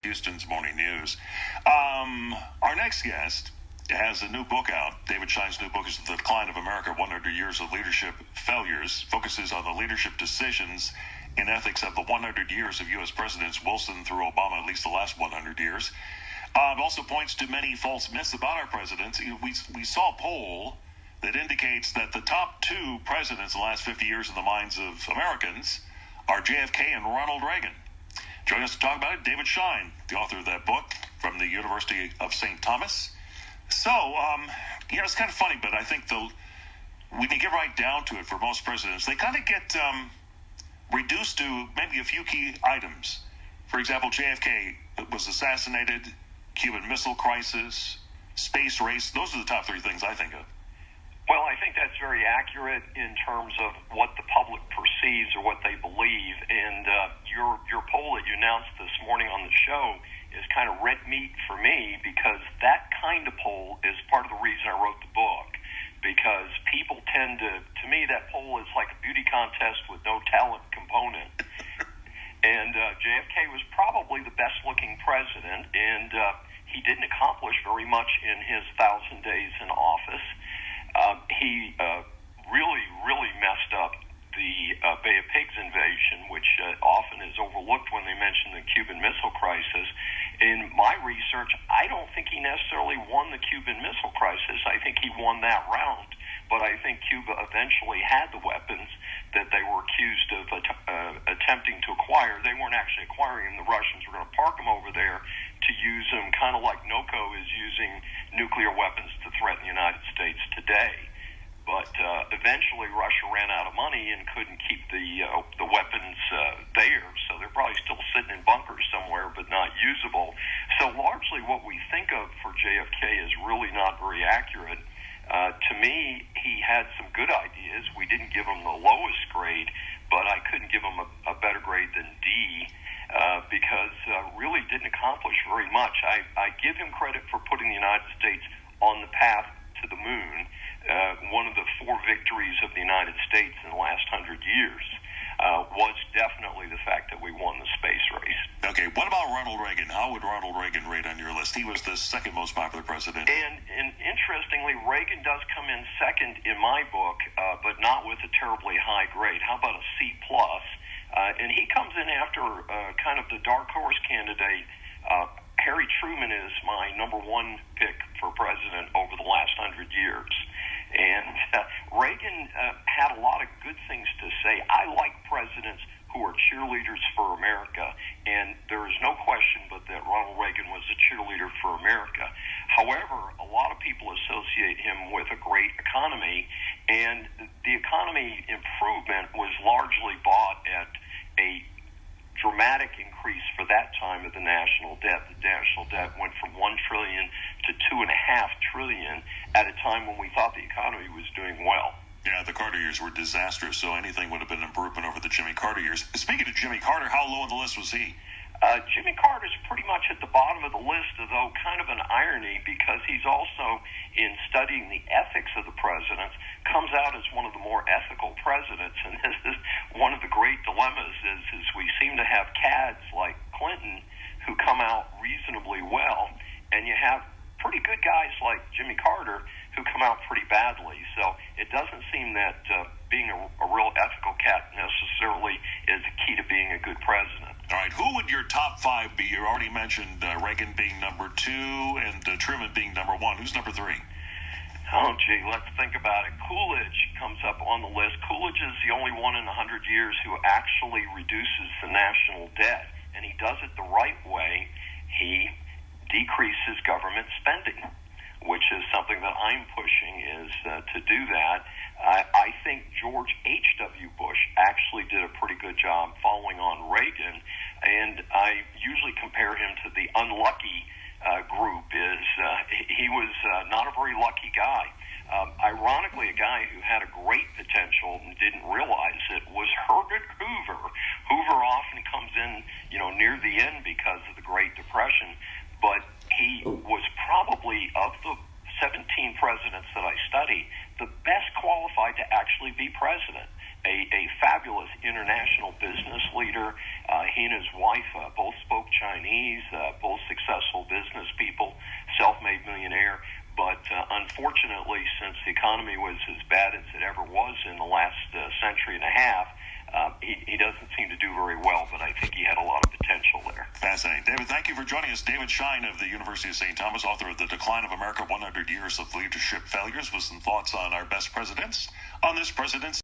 Houston's Morning News. Our next guest has a new book out. David Schein's new book is The Decline of America, 100 Years of Leadership Failures, focuses on the leadership decisions and ethics of the 100 years of U.S. presidents, Wilson through Obama, at least the last 100 years. It also points to many false myths about our presidents. We saw a poll that indicates that the top two presidents in the last 50 years in the minds of Americans are JFK and Ronald Reagan. Joining us to talk about it, David Schein, the author of that book from the University of St. Thomas. So, it's kind of funny, but I think when you get right down to it for most presidents, they kind of get reduced to maybe a few key items. For example, JFK was assassinated, Cuban Missile Crisis, space race. Those are the top three things I think of. Well, I think that's very accurate in terms of what the public perceives or what they believe. And your poll that you announced this morning on the show is kind of red meat for me, because that kind of poll is part of the reason I wrote the book. Because people tend to me, that poll is like a beauty contest with no talent component. And JFK was probably the best-looking president, and he didn't accomplish very much in his 1,000 days in office. He really messed up the Bay of Pigs invasion, which often is overlooked when they mention the Cuban Missile Crisis. In my research, I don't think he necessarily won the Cuban Missile Crisis. I think he won that round. But I think Cuba eventually had the weapons that they were accused of attempting to acquire. They weren't actually acquiring them. The Russians were going to park them over there to use them, kind of like NOCO is using nuclear weapons to threaten the United States today. But eventually Russia ran out of money and couldn't keep the weapons there, so they're probably still sitting in bunkers somewhere but not usable. So largely what we think of for JFK is really not very accurate. To me, he had some good ideas. We didn't give him the lowest grade, but I couldn't give him a better grade than D, because really didn't accomplish very much. I give him credit for putting the United States on the path to the moon. One of the four victories of the United States in the last 100 years was definitely the fact that we won the space race. Okay, what about Ronald Reagan? How would Ronald Reagan rate on your list? He was the second most popular president. And interestingly, Reagan does come in second in my book, but not with a terribly high grade. How about a C+? And he comes in after kind of the dark horse candidate. Harry Truman is my number one pick for president over the last 100 years. And Reagan had a lot of good things to say. I like presidents who are cheerleaders for America, and there is no question but that Ronald Reagan was a cheerleader for America. However, a lot of people associate him with a great economy, and the economy improvement was largely bought at a dramatic increase for that time of the national debt. The national debt went from $1 trillion to $2.5 trillion at a time when we thought the economy was doing well. Yeah, the Carter years were disastrous, so anything would have been an improvement over the Jimmy Carter years. Speaking of Jimmy Carter, how low on the list was he? Jimmy Carter's pretty much at the bottom of the list, though kind of an irony, because he's also, in studying the ethics of the presidents, comes out as one of the more ethical presidents. And this is one of the great dilemmas is we seem to have cads like Clinton who come out reasonably well, and you have pretty good guys like Jimmy Carter who come out pretty badly. So it doesn't seem that being a real ethical cat necessarily is the key to being a good president. All right, who would your top five be? You already mentioned Reagan being number 2 and Truman being number 1. Who's number 3? Oh, gee, let's think about it. Coolidge comes up on the list. Coolidge is the only one in 100 years who actually reduces the national debt, and he does it the right way. He decreases government spending, which is something that I'm pushing, is to do that. I think George H.W. Bush actually did a pretty good job following on Reagan, and I usually compare him to the unlucky group. He was not a very lucky guy. Ironically, a guy who had a great potential and didn't realize it was Herbert Hoover. Hoover often comes in, near the end because of the Great Depression, but he was probably, of the 17 presidents that I study, the best qualified to actually be president. A fabulous international business leader. He and his wife both spoke Chinese, particularly since the economy was as bad as it ever was in the last century and a half. He doesn't seem to do very well, but I think he had a lot of potential there. Fascinating. David, thank you for joining us. David Schein of the University of St. Thomas, author of The Decline of America, 100 Years of Leadership Failures, with some thoughts on our best presidents on this president's